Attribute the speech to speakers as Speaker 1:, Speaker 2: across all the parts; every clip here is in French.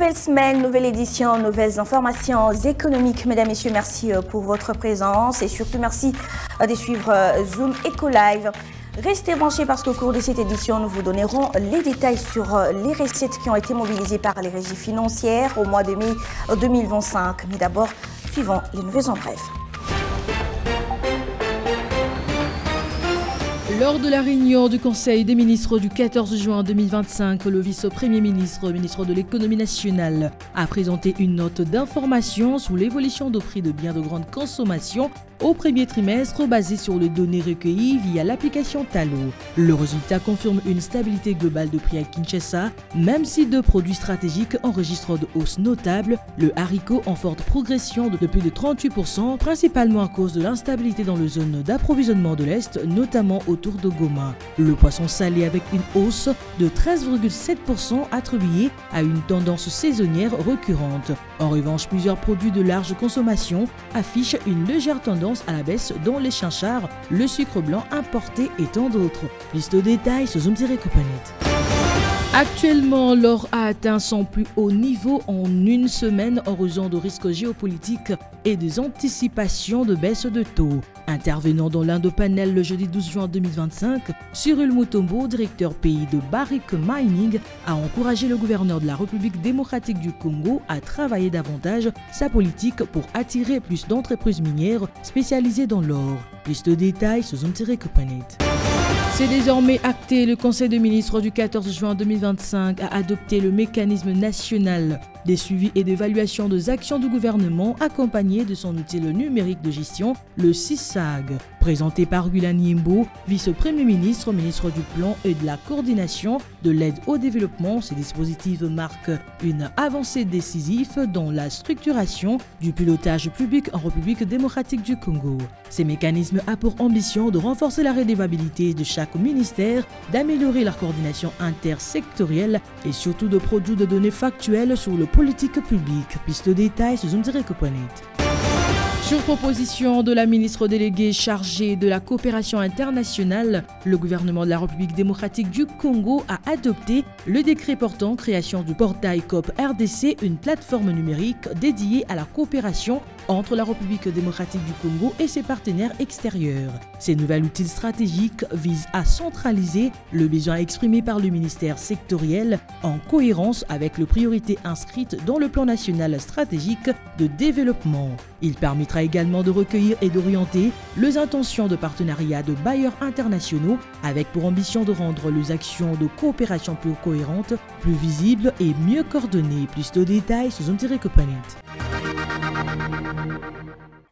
Speaker 1: Nouvelle semaine, nouvelle édition, nouvelles informations économiques. Mesdames, Messieurs, merci pour votre présence et surtout merci de suivre Zoom Eco Live. Restez branchés parce qu'au cours de cette édition, nous vous donnerons les détails sur les recettes qui ont été mobilisées par les régies financières au mois de mai 2025. Mais d'abord, suivons les nouvelles en bref.
Speaker 2: Lors de la réunion du Conseil des ministres du 14 juin 2025, le vice-premier ministre, ministre de l'économie nationale, a présenté une note d'information sur l'évolution des prix de biens de grande consommation au premier trimestre basée sur les données recueillies via l'application Talo. Le résultat confirme une stabilité globale de prix à Kinshasa, même si deux produits stratégiques enregistrent de hausses notables, le haricot en forte progression de plus de 38%, principalement à cause de l'instabilité dans les zones d'approvisionnement de l'Est, notamment autour de Goma. Le poisson salé avec une hausse de 13,7% attribuée à une tendance saisonnière récurrente. En revanche, plusieurs produits de large consommation affichent une légère tendance à la baisse, dont les chinchards, le sucre blanc importé et tant d'autres. Plus de détails sur Zoom-Copanet. Actuellement, l'or a atteint son plus haut niveau en une semaine en raison de risques géopolitiques et des anticipations de baisse de taux. Intervenant dans l'Indo-Panel le jeudi 12 juin 2025, Cyril Mutombo, directeur pays de Barrick Mining, a encouragé le gouverneur de la République démocratique du Congo à travailler davantage sa politique pour attirer plus d'entreprises minières spécialisées dans l'or. Plus de détails sur Zoom-Copanet. C'est désormais acté, le Conseil des ministres du 14 juin 2025 a adopté le mécanisme national des suivis et d'évaluation des actions du gouvernement accompagné de son outil numérique de gestion, le CISAG. Présenté par Guilan Yimbo, vice-premier ministre, ministre du Plan et de la Coordination de l'aide au développement, ces dispositifs marquent une avancée décisive dans la structuration du pilotage public en République démocratique du Congo. Ces mécanismes ont pour ambition de renforcer la redevabilité de chaque ministère, d'améliorer la coordination intersectorielle et surtout de produire des données factuelles sur le politique publique. Plus de détails sur Zoom-Copanet. Sur proposition de la ministre déléguée chargée de la coopération internationale, le gouvernement de la République démocratique du Congo a adopté le décret portant création du portail COP RDC, une plateforme numérique dédiée à la coopération entre la République démocratique du Congo et ses partenaires extérieurs. Ces nouvel outil stratégique visent à centraliser le besoin exprimé par le ministère sectoriel en cohérence avec les priorités inscrites dans le plan national stratégique de développement. Il permettra également de recueillir et d'orienter les intentions de partenariat de bailleurs internationaux avec pour ambition de rendre les actions de coopération plus cohérentes, plus visibles et mieux coordonnées. Plus de détails sur Zoom-Copanet.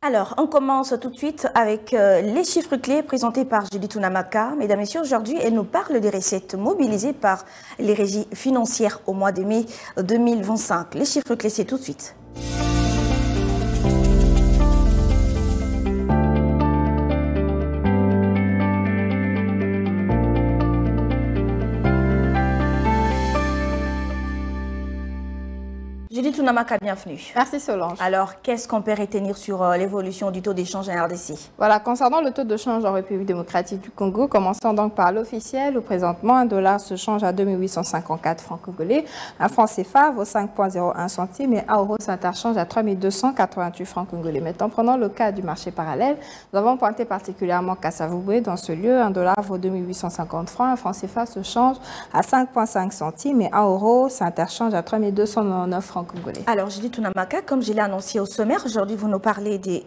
Speaker 1: Alors, on commence tout de suite avec les chiffres clés présentés par Judith Unamaka. Mesdames et messieurs, aujourd'hui, elle nous parle des recettes mobilisées par les régies financières au mois de mai 2025. Les chiffres clés, c'est tout de suite. Judith Unamaka, bienvenue.
Speaker 3: Merci Solange.
Speaker 1: Alors, qu'est-ce qu'on peut retenir sur l'évolution du taux d'échange en RDC? Voilà,
Speaker 3: concernant le taux de change en République démocratique du Congo, commençons donc par l'officiel. Présentement, un dollar se change à 2854 francs congolais. Un franc CFA vaut 5,01 centimes et un euro s'interchange à 3288 francs congolais. Maintenant, prenons le cas du marché parallèle. Nous avons pointé particulièrement Kassavouboué. Dans ce lieu, un dollar vaut 2850 francs. Un franc CFA se change à 5,5 centimes et un euro s'interchange à 3299 francs congolais.
Speaker 1: Alors, Judith Unamaka, comme je l'ai annoncé au sommaire, aujourd'hui, vous nous parlez des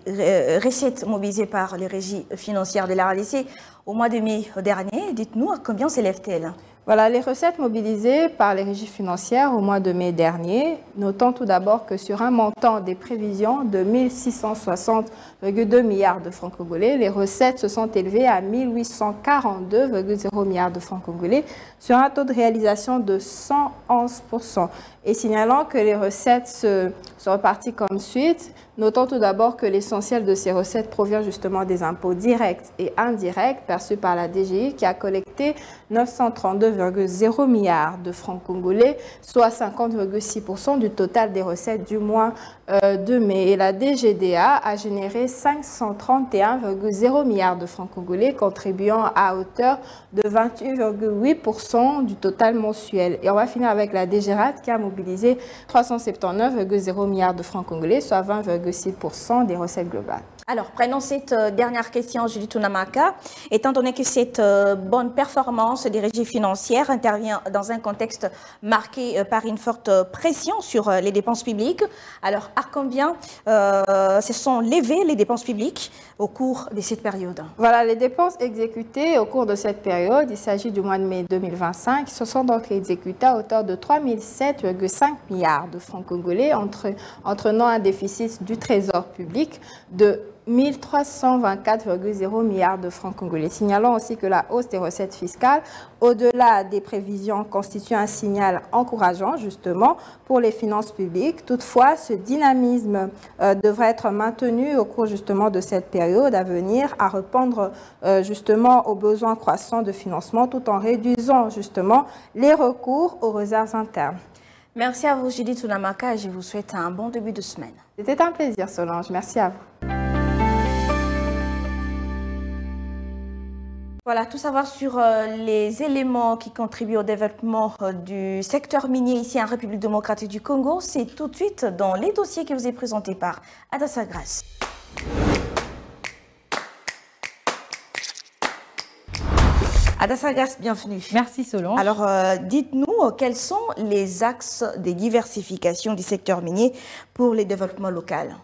Speaker 1: recettes mobilisées par les régies financières de la RDC au mois de mai dernier. Dites-nous à combien s'élèvent-elles?
Speaker 3: Voilà, les recettes mobilisées par les régies financières au mois de mai dernier. Notons tout d'abord que sur un montant des prévisions de 1660,2 milliards de francs congolais, les recettes se sont élevées à 1842,0 milliards de francs congolais sur un taux de réalisation de 111%. Et signalant que les recettes sont reparties comme suite, notons tout d'abord que l'essentiel de ces recettes provient justement des impôts directs et indirects perçus par la DGI qui a collecté 932,0 milliards de francs congolais, soit 50,6% du total des recettes du mois 2 mai. Et la DGDA a généré 531,0 milliards de francs congolais, contribuant à hauteur de 28,8% du total mensuel. Et on va finir avec la DGRAT qui a mobilisé 379,0 milliards de francs congolais, soit 20,6% des recettes globales.
Speaker 1: Alors, prenons cette dernière question, Judith Tunamaka. Étant donné que cette bonne performance des régies financières intervient dans un contexte marqué par une forte pression sur les dépenses publiques, alors à combien se sont levées les dépenses publiques au cours de cette période?
Speaker 3: Voilà, les dépenses exécutées au cours de cette période, il s'agit du mois de mai 2025, se sont donc exécutées à hauteur de 3007,5 milliards de francs congolais, entraînant un déficit du trésor public de 1324,0 milliards de francs congolais. Signalons aussi que la hausse des recettes fiscales, au-delà des prévisions, constitue un signal encourageant justement pour les finances publiques. Toutefois, ce dynamisme devrait être maintenu au cours justement de cette période à venir, à répondre justement aux besoins croissants de financement tout en réduisant justement les recours aux réserves internes.
Speaker 1: Merci à vous, Judith Tunamaka, et je vous souhaite un bon début de semaine.
Speaker 3: C'était un plaisir, Solange. Merci à vous.
Speaker 1: Voilà, tout savoir sur les éléments qui contribuent au développement du secteur minier ici en République démocratique du Congo, c'est tout de suite dans les dossiers qui vous est présentés par Adassa Grace. Adassa Grace, bienvenue.
Speaker 2: Merci Solange.
Speaker 1: Alors, dites-nous quels sont les axes de diversification du secteur minier pour le développement local?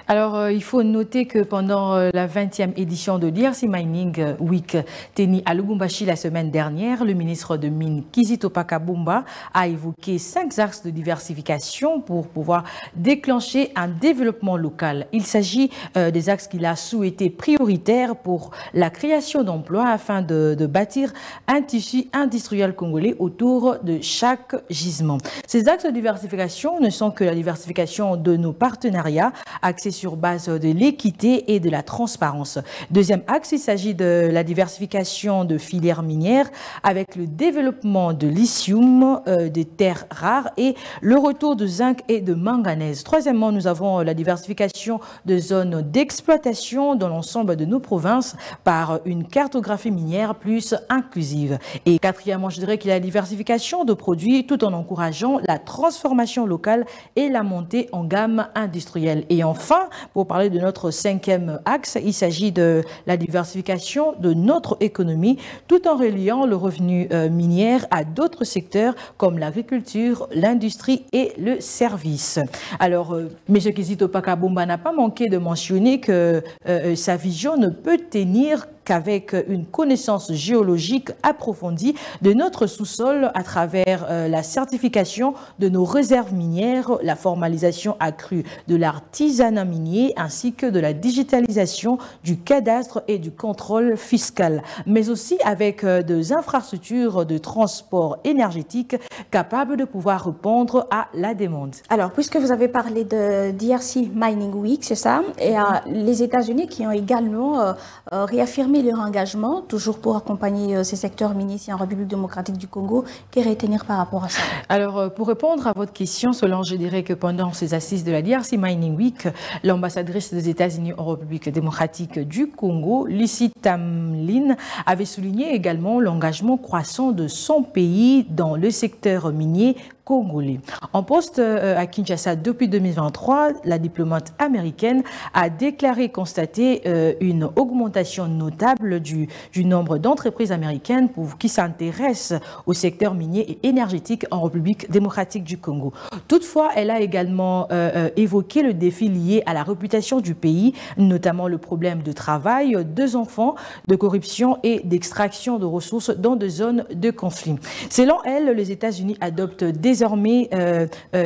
Speaker 2: Alors, il faut noter que pendant la 20e édition de DRC Mining Week tenue à Lubumbashi la semaine dernière, le ministre de Mines Kizito Pakabumba a évoqué 5 axes de diversification pour pouvoir déclencher un développement local. Il s'agit des axes qu'il a souhaité prioritaires pour la création d'emplois afin de bâtir un tissu industriel congolais autour de chaque gisement. Ces axes de diversification ne sont que la diversification de nos partenariats axés sur base de l'équité et de la transparence. Deuxième axe, il s'agit de la diversification de filières minières avec le développement de lithium, des terres rares et le retour de zinc et de manganèse. Troisièmement, nous avons la diversification de zones d'exploitation dans l'ensemble de nos provinces par une cartographie minière plus inclusive. Et quatrièmement, je dirais qu'il y a la diversification de produits tout en encourageant la transformation locale et la montée en gamme industrielle. Et enfin, pour parler de notre 5e axe, il s'agit de la diversification de notre économie tout en reliant le revenu minier à d'autres secteurs comme l'agriculture, l'industrie et le service. Alors, M. Kizito Pakabumba n'a pas manqué de mentionner que sa vision ne peut tenir qu'avec une connaissance géologique approfondie de notre sous-sol à travers la certification de nos réserves minières, la formalisation accrue de l'artisanat minier ainsi que de la digitalisation du cadastre et du contrôle fiscal, mais aussi avec des infrastructures de transport énergétique capables de pouvoir répondre à la demande.
Speaker 1: Alors, puisque vous avez parlé de DRC Mining Week, c'est ça, et les États-Unis qui ont également réaffirmé leur engagement, toujours pour accompagner ces secteurs miniers ici en République démocratique du Congo. Que retenir par rapport à ça? Alors,
Speaker 2: pour répondre à votre question, Solange, je dirais que pendant ces assises de la DRC Mining Week, l'ambassadrice des États-Unis en République démocratique du Congo, Lucy Tamlin, avait souligné également l'engagement croissant de son pays dans le secteur minier congolais. En poste à Kinshasa depuis 2023, la diplomate américaine a déclaré constater une augmentation notable du nombre d'entreprises américaines qui s'intéressent au secteur minier et énergétique en République démocratique du Congo. Toutefois, elle a également évoqué le défi lié à la réputation du pays, notamment le problème de travail, des enfants, de corruption et d'extraction de ressources dans des zones de conflit. Selon elle, les États-Unis adoptent désormais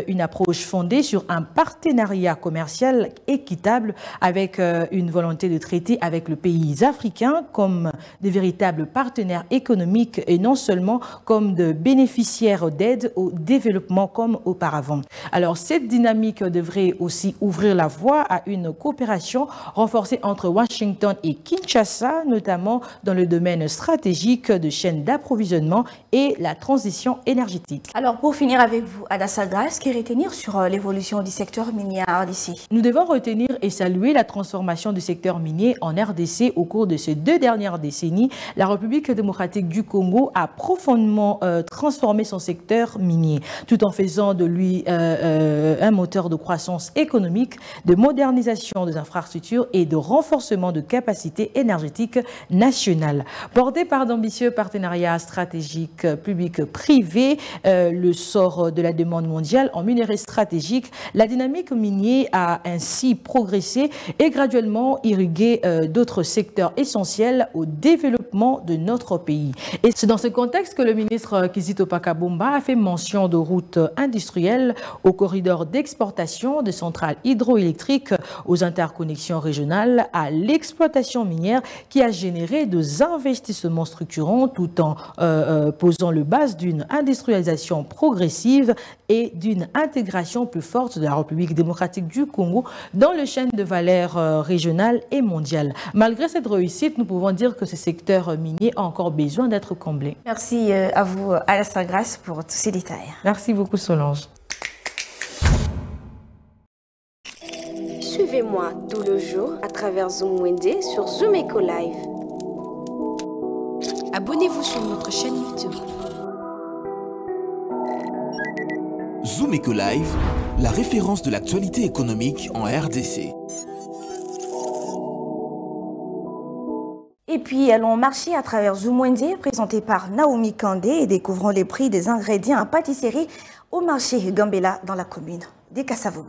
Speaker 2: une approche fondée sur un partenariat commercial équitable avec une volonté de traiter avec les pays africains comme des véritables partenaires économiques et non seulement comme de bénéficiaires d'aide au développement comme auparavant. Alors cette dynamique devrait aussi ouvrir la voie à une coopération renforcée entre Washington et Kinshasa, notamment dans le domaine stratégique de chaînes d'approvisionnement et la transition énergétique.
Speaker 1: Alors pour finir avec vous, Adassa Grace, qui retenir sur l'évolution du secteur minier à RDC.
Speaker 2: Nous devons retenir et saluer la transformation du secteur minier en RDC au cours de ces 2 dernières décennies. La République démocratique du Congo a profondément transformé son secteur minier, tout en faisant de lui un moteur de croissance économique, de modernisation des infrastructures et de renforcement de capacités énergétiques nationales. Porté par d'ambitieux partenariats stratégiques publics-privés, le sort de la demande mondiale en minerais stratégiques, la dynamique minière a ainsi progressé et graduellement irrigué d'autres secteurs essentiels au développement de notre pays. Et c'est dans ce contexte que le ministre Kizito Pakabomba a fait mention de routes industrielles, aux corridors d'exportation, de centrales hydroélectriques, aux interconnexions régionales, à l'exploitation minière qui a généré des investissements structurants tout en posant le base d'une industrialisation progressive et d'une intégration plus forte de la République démocratique du Congo dans le chaîne de valeur régionale et mondiale. Malgré cette réussite, nous pouvons dire que ce secteur minier a encore besoin d'être comblé.
Speaker 1: Merci à vous, Adassa Grace, pour tous ces détails.
Speaker 2: Merci beaucoup, Solange.
Speaker 4: Suivez-moi tout le jour à travers Zoom Wednesday sur Zoom Eco Live. Abonnez-vous sur notre chaîne YouTube.
Speaker 5: Zoom Eco Live, la référence de l'actualité économique en RDC.
Speaker 1: Et puis, allons marcher à travers Zoom Wednesday, présenté par Naomi Kandé, et découvrons les prix des ingrédients en pâtisserie au marché Gambela dans la commune des Kassavogo.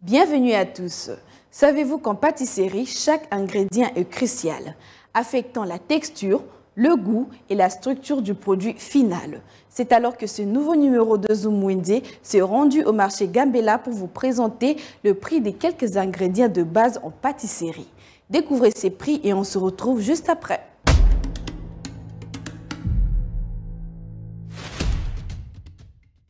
Speaker 6: Bienvenue à tous. Savez-vous qu'en pâtisserie, chaque ingrédient est crucial, affectant la texture, le goût et la structure du produit final. C'est alors que ce nouveau numéro de Zoom Wednesday s'est rendu au marché Gambela pour vous présenter le prix des quelques ingrédients de base en pâtisserie. Découvrez ces prix et on se retrouve juste après.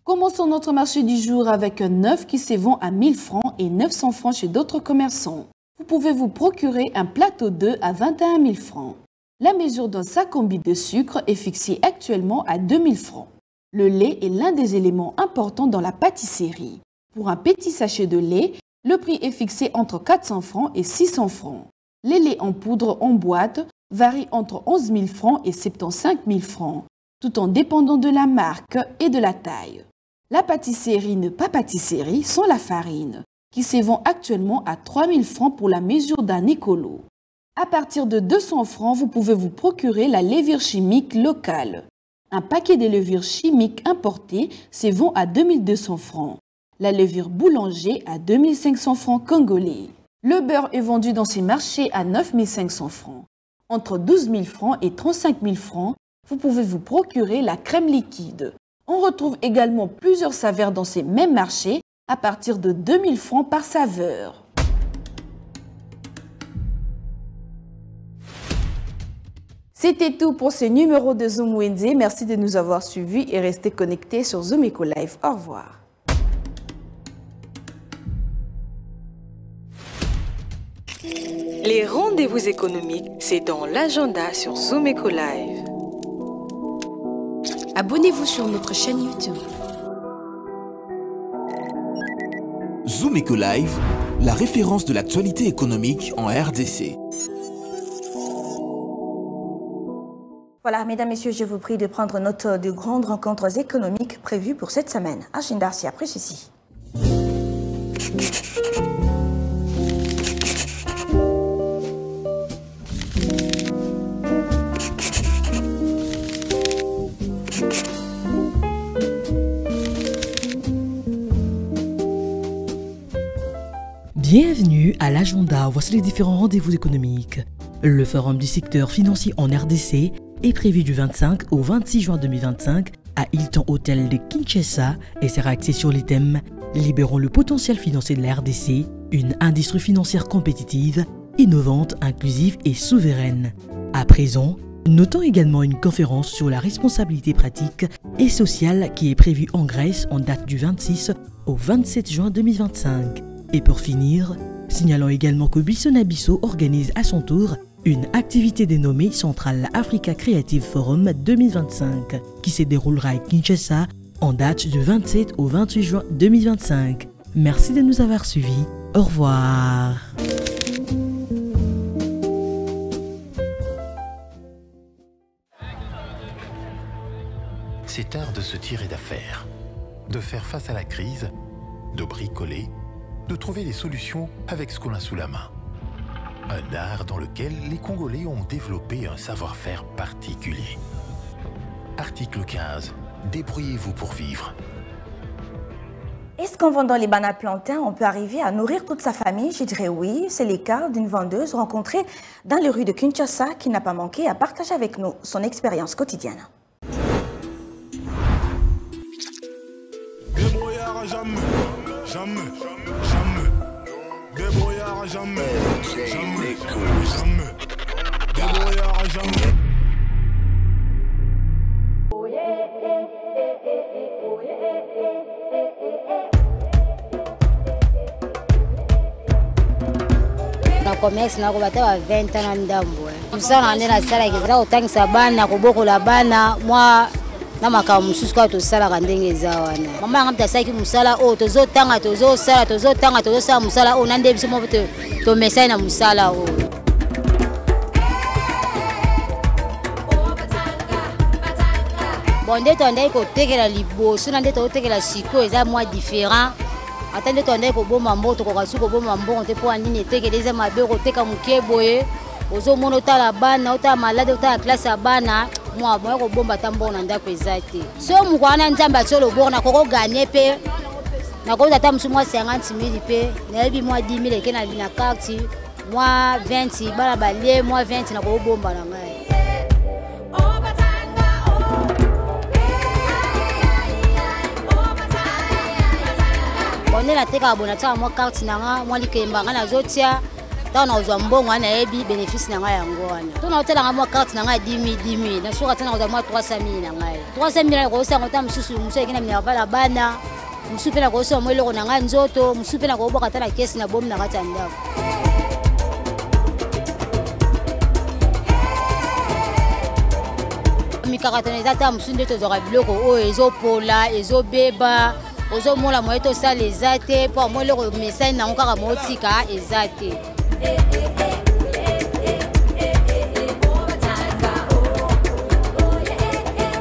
Speaker 6: Commençons notre marché du jour avec un œuf qui se vend à 1000 francs et 900 francs chez d'autres commerçants. Vous pouvez vous procurer un plateau d'œufs à 21 000 francs. La mesure d'un sac combi de sucre est fixée actuellement à 2000 francs. Le lait est l'un des éléments importants dans la pâtisserie. Pour un petit sachet de lait, le prix est fixé entre 400 francs et 600 francs. Les laits en poudre en boîte varient entre 11 000 francs et 75 000 francs, tout en dépendant de la marque et de la taille. La pâtisserie ne pas pâtisserie sans la farine, qui se vend actuellement à 3 000 francs pour la mesure d'un écolo. À partir de 200 francs, vous pouvez vous procurer la levure chimique locale. Un paquet de levure chimique importée se vend à 2200 francs. La levure boulanger à 2500 francs congolais. Le beurre est vendu dans ces marchés à 9500 francs. Entre 12 000 francs et 35 000 francs, vous pouvez vous procurer la crème liquide. On retrouve également plusieurs saveurs dans ces mêmes marchés à partir de 2000 francs par saveur. C'était tout pour ce numéro de Zoom Wednesday. Merci de nous avoir suivis et restez connectés sur Zoom Eco Live. Au revoir.
Speaker 7: Les rendez-vous économiques, c'est dans l'agenda sur Zoom Eco Live.
Speaker 4: Abonnez-vous sur notre chaîne YouTube.
Speaker 5: Zoom Eco Live, la référence de l'actualité économique en RDC.
Speaker 1: Voilà, mesdames, messieurs, je vous prie de prendre note de grandes rencontres économiques prévues pour cette semaine. Agenda, c'est après ceci.
Speaker 2: Bienvenue à l'agenda. Voici les différents rendez-vous économiques. Le forum du secteur financier en RDC est prévu du 25 au 26 juin 2025 à Hilton Hotel de Kinshasa et sera axé sur les thèmes « Libérons le potentiel financier de la RDC, une industrie financière compétitive, innovante, inclusive et souveraine ». À présent, Notons également une conférence sur la responsabilité pratique et sociale qui est prévue en Grèce en date du 26 au 27 juin 2025. Et pour finir, signalons également que Bissona-Bissau organise à son tour une activité dénommée Central Africa Creative Forum 2025 qui se déroulera à Kinshasa en date du 27 au 28 juin 2025. Merci de nous avoir suivis. Au revoir.
Speaker 8: C'est heure de se tirer d'affaire, de faire face à la crise, de bricoler, de trouver des solutions avec ce qu'on a sous la main. Un art dans lequel les Congolais ont développé un savoir-faire particulier. Article 15. Débrouillez-vous pour vivre.
Speaker 1: Est-ce qu'en vendant les bananes plantains, on peut arriver à nourrir toute sa famille? Je dirais oui. C'est le cas d'une vendeuse rencontrée dans les rues de Kinshasa qui n'a pas manqué à partager avec nous son expérience quotidienne.
Speaker 9: Débrouillard jamais, jamais, jamais. Débrouillard jamais, jamais, jamais. Débrouillard jamais.
Speaker 10: Na commerce na ko bata 20 ans na ndambo. Musala ndena sala kizala utangisa bana kobokola bana mwa na makamu mususu kwa tosala ndenge za wana. Mama ngam tasaki musala o tozotanga tozosala musala o nande biso mo to message na musala o. Bon ndeto ndai ko tekela liboso na ndeto tekela siko eza mwa différent. Atende to ndai ko boma mboto ko kasuko boma mbongo te po anini tekeleza mabe ko teka mukeboye. Ozo mono tala bana ota malade ota classe bana moi ko bomba tambo na ndako ezate. So mukwana nzamba tsolo bona koko gagner pe. Na ko tata musu mwa 50,000 pe, na yebi mwa 10,000 ke na carte, mwa 20 bala balie mwa 20 na ko bomba na ngai. Bonela teka bona tsa mwa carte na nga mwa likemba nga na zotia. Tana ozwa mbongo na yebi bénéfice na nga yango wana. Tona hotela nga mwa carte na nga 10,000 na soka tana ozwa mwa 300,000 na nga. 300,000 ko sa ngota mususu musu ekina mina bala bana. Musu pe na ko so mwele ko na nga nzoto, musu pe na ko boka tana kesi na bom na kata ndako. Mikakatana ezata musu ndeto zwa biloko o ezopola, ezobeba. Ozo mola moeto sa les ate pour moi le message na ngaka motika ezate.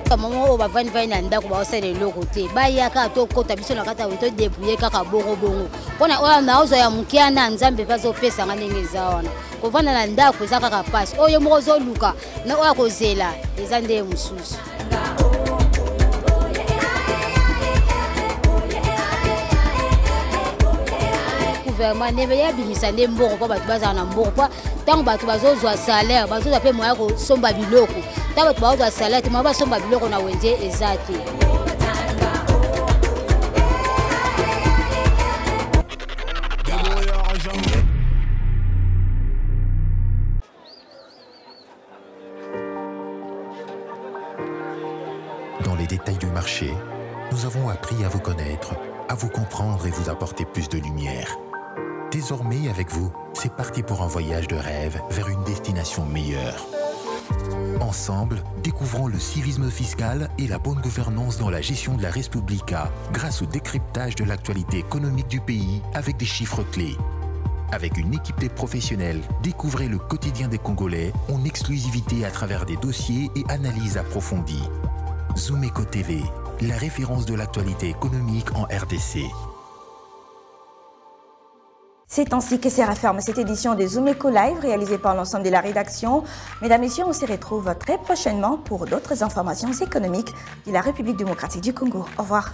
Speaker 10: Maman o ba vani na ndako ba osele loko te. Ba yaka to kota biso na kata weto débrouiller kaka bongo. Pona oya na ozo ya mukia na nzambe bazo pesa nga ndenge zawana. Ko vana na ndako eza kaka passe. Oyo mo zo luka na oya kozela eza nde mususu. Gouvernement nebe ya bimisa nde mbongo po bato bazala na mbongo po tango bato bazozwa salaire bazozwa pe moya kosomba biloko tango bato bazozwa salaire te moya basomba biloko na wenze eza te.
Speaker 8: Dans les détails du marché, nous avons appris à vous connaître, à vous comprendre et vous apporter plus de lumière. Désormais, avec vous, c'est parti pour un voyage de rêve vers une destination meilleure. Ensemble, découvrons le civisme fiscal et la bonne gouvernance dans la gestion de la Res Publica grâce au décryptage de l'actualité économique du pays avec des chiffres clés. Avec une équipe de professionnels, découvrez le quotidien des Congolais en exclusivité à travers des dossiers et analyses approfondies. Zoom Eco TV, la référence de l'actualité économique en RDC.
Speaker 1: C'est ainsi que se referme cette édition de Zoom Eco Live réalisée par l'ensemble de la rédaction. Mesdames et messieurs, on se retrouve très prochainement pour d'autres informations économiques de la République démocratique du Congo. Au revoir.